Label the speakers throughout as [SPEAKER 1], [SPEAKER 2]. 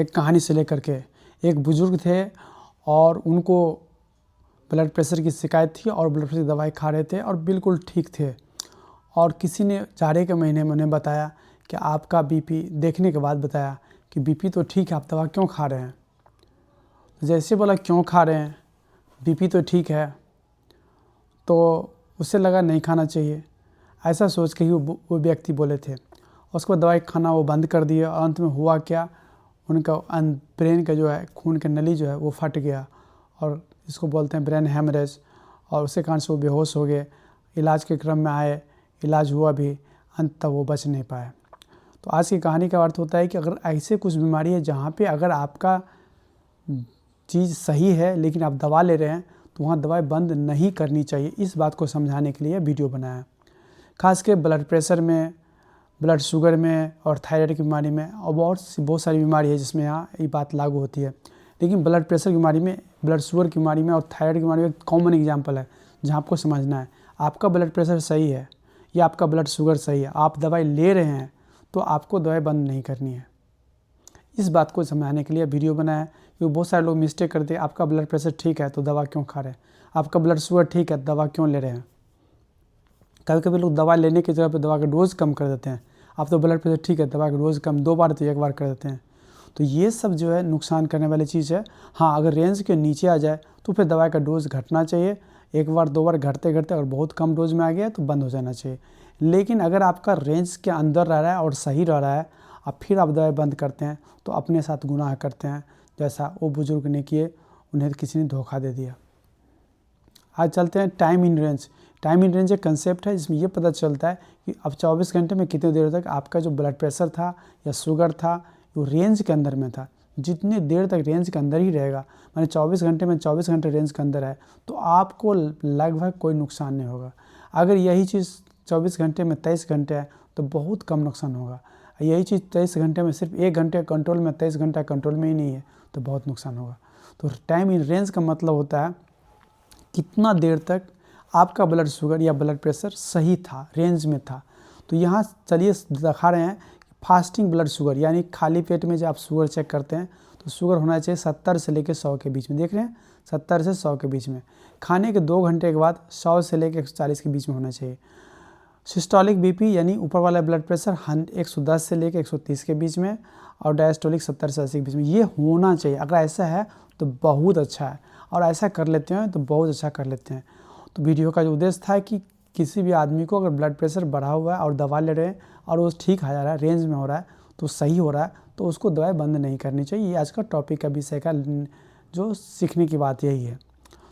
[SPEAKER 1] एक कहानी से लेकर के एक बुज़ुर्ग थे और उनको ब्लड प्रेशर की शिकायत थी और ब्लड प्रेशर की दवाई खा रहे थे और बिल्कुल ठीक थे। और किसी ने जाड़े के महीने में उन्हें बताया कि आपका बीपी, देखने के बाद बताया कि बीपी तो ठीक है, आप दवा क्यों खा रहे हैं। जैसे बोला क्यों खा रहे हैं, बीपी तो ठीक है, तो उससे लगा नहीं खाना चाहिए। ऐसा सोच के ही वो व्यक्ति बोले थे। उसके बाद दवाई खाना वो बंद कर दिए और अंत में हुआ क्या, उनका ब्रेन का जो है खून का नली जो है वो फट गया और इसको बोलते हैं ब्रेन हेमरेज, और उसके कारण से वो बेहोश हो गए। इलाज के क्रम में आए, इलाज हुआ भी, अंत तक वो बच नहीं पाए। तो आज की कहानी का अर्थ होता है कि अगर ऐसे कुछ बीमारी है जहाँ पे अगर आपका चीज़ सही है लेकिन आप दवा ले रहे हैं तो वहाँ दवाई बंद नहीं करनी चाहिए। इस बात को समझाने के लिए वीडियो बनाया। खास के ब्लड प्रेशर में, ब्लड शुगर में और थायराइड की बीमारी में और बहुत सारी बीमारी है जिसमें यहाँ ये बात लागू होती है। लेकिन ब्लड प्रेशर की बीमारी में, ब्लड शुगर की बीमारी में और थायराइड की बीमारी में एक कॉमन एग्जांपल है जहाँ आपको समझना है। आपका ब्लड प्रेशर सही है या आपका ब्लड शुगर सही है, आप दवाई ले रहे हैं तो आपको दवाई बंद नहीं करनी है। इस बात को समझाने के लिए वीडियो बनाया है। क्योंकि बहुत सारे लोग मिस्टेक करते हैं, आपका ब्लड प्रेशर ठीक है तो दवा क्यों खा रहे हैं, आपका ब्लड शुगर ठीक है दवा क्यों ले रहे हैं। कभी कभी लोग दवा लेने की जगह पर दवा का डोज कम कर देते हैं। आप तो ब्लड प्रेशर ठीक है, दवा का डोज कम 2 बार तो 1 बार कर देते हैं। तो ये सब जो है नुकसान करने वाली चीज़ है। हाँ, अगर रेंज के नीचे आ जाए तो फिर दवाई का डोज घटना चाहिए। 1 बार 2 बार घटते घटते अगर बहुत कम डोज में आ गया तो बंद हो जाना चाहिए। लेकिन अगर आपका रेंज के अंदर रह रहा है और सही रह रहा है, अब फिर आप दवाई बंद करते हैं तो अपने साथ गुनाह करते हैं, जैसा वो बुज़ुर्ग ने किए, उन्हें किसी ने धोखा दे दिया। आज चलते हैं time in range. Time in range एक कंसेप्ट है जिसमें ये पता चलता है कि अब 24 घंटे में कितनी देर तक आपका जो ब्लड प्रेशर था या शुगर था वो रेंज के अंदर में था। जितनी देर तक रेंज के अंदर ही रहेगा, माने 24 घंटे में 24 घंटे रेंज के अंदर है, तो आपको लगभग कोई नुकसान नहीं होगा। अगर यही चीज़ 24 घंटे में 23 घंटे है तो बहुत कम नुकसान होगा। यही चीज़ 23 घंटे में सिर्फ 1 घंटे कंट्रोल में, 23 घंटा कंट्रोल में ही नहीं है तो बहुत नुकसान होगा। तो टाइम इन रेंज का मतलब होता है कितना देर तक आपका ब्लड शुगर या ब्लड प्रेशर सही था, रेंज में था। तो यहाँ चलिए दिखा रहे हैं फास्टिंग ब्लड शुगर, यानी खाली पेट में जब आप शुगर चेक करते हैं तो शुगर होना चाहिए 70 से लेकर 100 के बीच में। देख रहे हैं, 70 से 100 के बीच में। खाने के 2 घंटे के बाद 100 से लेकर 140 के बीच में होना चाहिए। सिस्टोलिक बीपी यानी ऊपर वाला ब्लड प्रेशर 110 से लेकर 130 के बीच में, और डायस्टोलिक 70 से 80 के बीच में। ये होना चाहिए। अगर ऐसा है तो बहुत अच्छा है, और ऐसा कर लेते हैं तो बहुत अच्छा कर लेते हैं। तो वीडियो का जो उद्देश्य था कि किसी भी आदमी को अगर ब्लड प्रेशर बढ़ा हुआ है और दवा ले रहे हैं और वो ठीक आ जा रहा है, रेंज में हो रहा है, तो सही हो रहा है, तो उसको दवाई बंद नहीं करनी चाहिए। ये आज का टॉपिक का विषय का जो सीखने की बात यही है।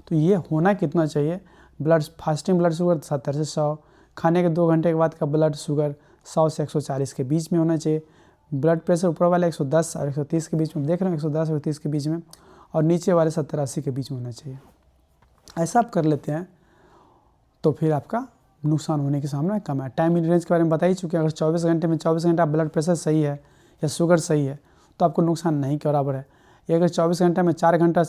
[SPEAKER 1] तो ये होना कितना चाहिए, ब्लड फास्टिंग ब्लड शुगर 70 से 100, खाने के 2 घंटे के बाद का ब्लड शुगर 100 से 140 के बीच में होना चाहिए। ब्लड प्रेशर ऊपर वाले 110 और 130 के बीच में, देख रहे हैं 110 और 130 के बीच में, और नीचे वाले 70-80 के बीच में होना चाहिए। ऐसा आप कर लेते हैं तो फिर आपका नुकसान होने की संभावना कम है। टाइम इन रेंज के बारे में बता ही चुके हैं। अगर 24 घंटे में 24 घंटा ब्लड प्रेशर सही है या शुगर सही है तो आपको नुकसान नहीं के बराबर है। या अगर 24 घंटे में 4 घंटा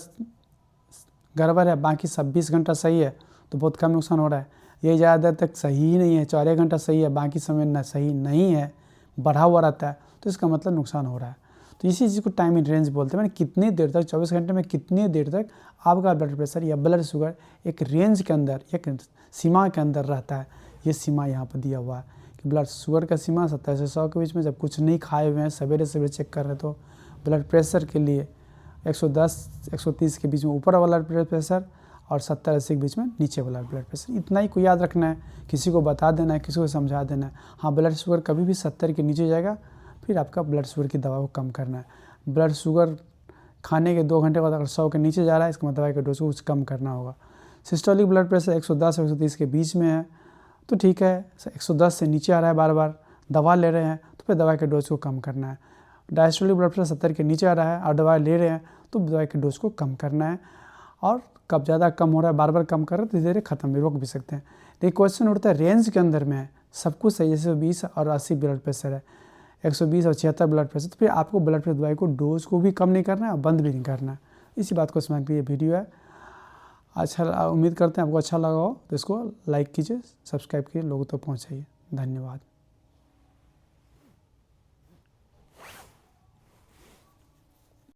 [SPEAKER 1] गड़बड़ है, बाकी 26 घंटा सही है, तो बहुत कम नुकसान हो रहा है। ये ज़्यादा तक सही ही नहीं है, 4 घंटा सही है, बाकी समय ना सही नहीं है, बढ़ा हुआ रहता है, तो इसका मतलब नुकसान हो रहा है। तो इसी चीज़ को टाइम इन रेंज बोलते हैं। मैंने कितनी देर तक, 24 घंटे में कितनी देर तक आपका ब्लड प्रेशर या ब्लड शुगर एक रेंज के अंदर, एक सीमा के अंदर रहता है। ये सीमा यहाँ पर दिया हुआ है कि ब्लड शुगर का सीमा 70 से 100 के बीच में। जब कुछ नहीं खाए हुए हैं, सवेरे सवेरे चेक कर रहे हैं, तो ब्लड प्रेशर के लिए 110-130 के बीच में ऊपर वाला ब्लड प्रेशर और 70-80 के बीच में नीचे वाला ब्लड प्रेशर। इतना ही को याद रखना है, किसी को बता देना है, किसी को समझा देना है। हाँ, ब्लड शुगर कभी भी 70 के नीचे जाएगा, फिर आपका ब्लड शुगर की दवा को कम करना है। ब्लड शुगर खाने के 2 घंटे बाद अगर 100 के नीचे जा रहा है, इसका मतलब दवाई का डोज को कुछ कम करना होगा। सिस्टोलिक ब्लड प्रेशर 110 और 130 के बीच में है तो ठीक है, 110 से नीचे आ रहा है, बार बार दवा ले रहे हैं तो फिर दवाई के डोज को कम करना है। डायस्टोलिक ब्लड प्रेशर 70 के नीचे आ रहा है और दवाई ले रहे हैं तो दवाई के डोज को कम करना है। और कब ज़्यादा कम हो रहा है, बार बार कम कर रहे हैं, तो धीरे धीरे खत्म भी, रोक भी सकते हैं। लेकिन क्वेश्चन उठता है रेंज के अंदर में है, सब कुछ सही, जैसे 20 और 80 ब्लड प्रेशर है, 120 और 76 ब्लड प्रेशर, तो फिर आपको ब्लड प्रेशर दवाई को डोज को भी कम नहीं करना है और बंद भी नहीं करना है। इसी बात को समझ के ये वीडियो है। अच्छा, उम्मीद करते हैं आपको अच्छा लगा हो, तो इसको लाइक कीजिए, सब्सक्राइब कीजिए, लोगों तक पहुँचाइए। धन्यवाद।